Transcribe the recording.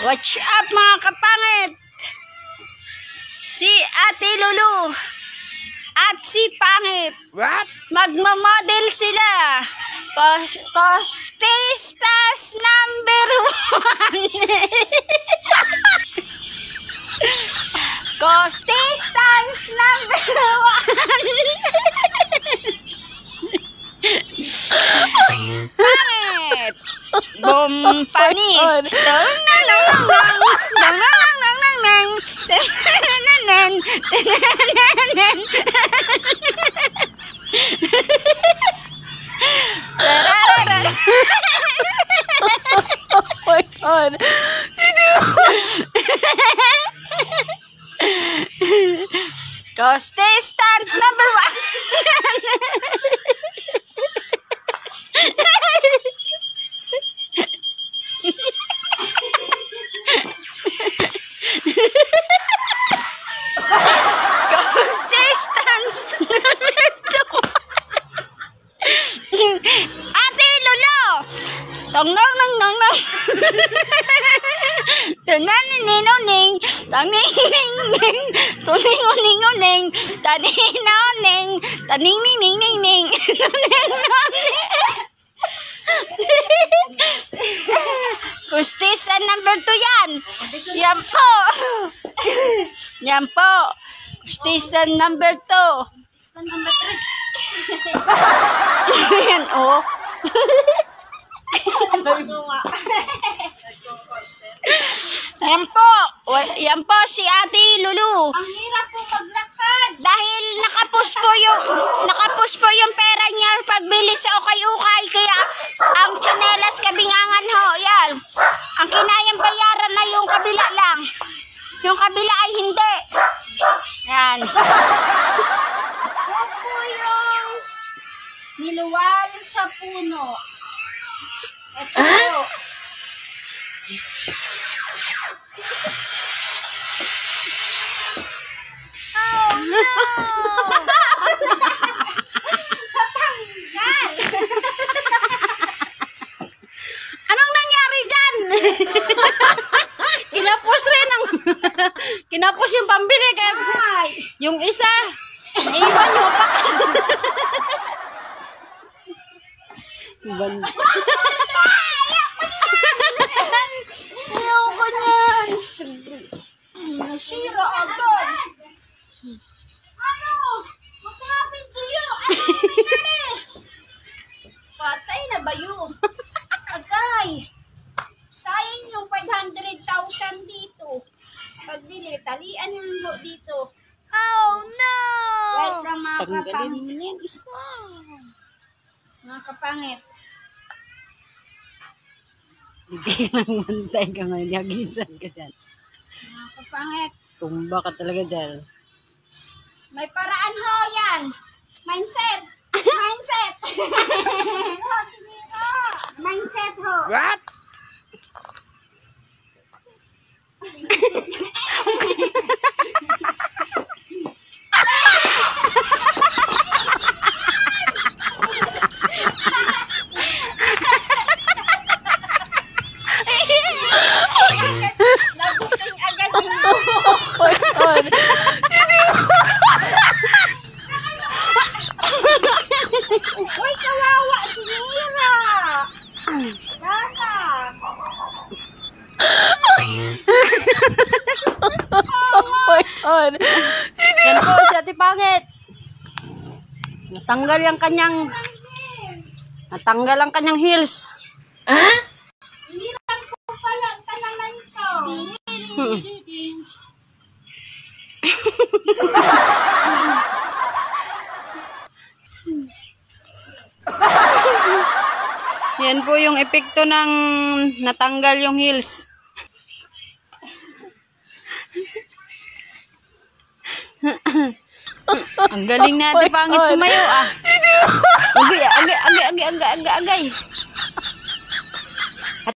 Watch up mga kapangit! Si Ate Lulu at si Pangit. What? Magmamodel sila. Costistas number 1. Costistas number 1. Pangit! Bumpanis! Oh my God. Contestant number 1. Contestants number 2. Ate Lolo! Tong nong nong nong nong. Tananininong, taning-ning-ning, tuning-uning-uning, taning-noning, taning-ning-ning-ning, tuning-noning. Kustisan number 2 yan. Yan po. Yan po. Kustisan number 2. Kustisan number 3. Yan oh. Yan po si Ate Lulu. Ang hirap po maglakad. Dahil nakapos po yung pera niya pagbili sa ukay-ukay, kaya ang tsinelas kabingangan ho, yan. Ang kinayang bayaran na yung kabila lang. Yung kabila ay hindi. Yan. Yan po yung niluwal sa puno. Ito po. Oh no! Natanggal! Anong nangyari dyan? Kinapos yung pambili kaya yung isa iwan nyo pa. Ayaw ko niyan. Nasira agad. Ano? What happened to you? Ano nangyari? Patay na ba yun? Agay. Sayang yung 500,000 dito. Pagbili, talian yung dito. Oh no! Wait lang mga Tanggalin kapangit. mo yan isa. Mga kapangit. Hindi lang mantay ka ngayon. Yaginsan ka dyan. Mga kapangit. Tumba ka talaga dyan. May paraan ho yan. Mindset. Mindset. Mindset ho. What? Nabuting agad yun. Uy, kawawa si Mira. Sana. Oh my God. Yan po si Ate Pangit. Natanggal ang kanyang heels. Hindi lang po pala talaman to. Yan po yung epekto ng natanggal yung heels. Ang galing na Ate Pangit sumayo ah. Agay.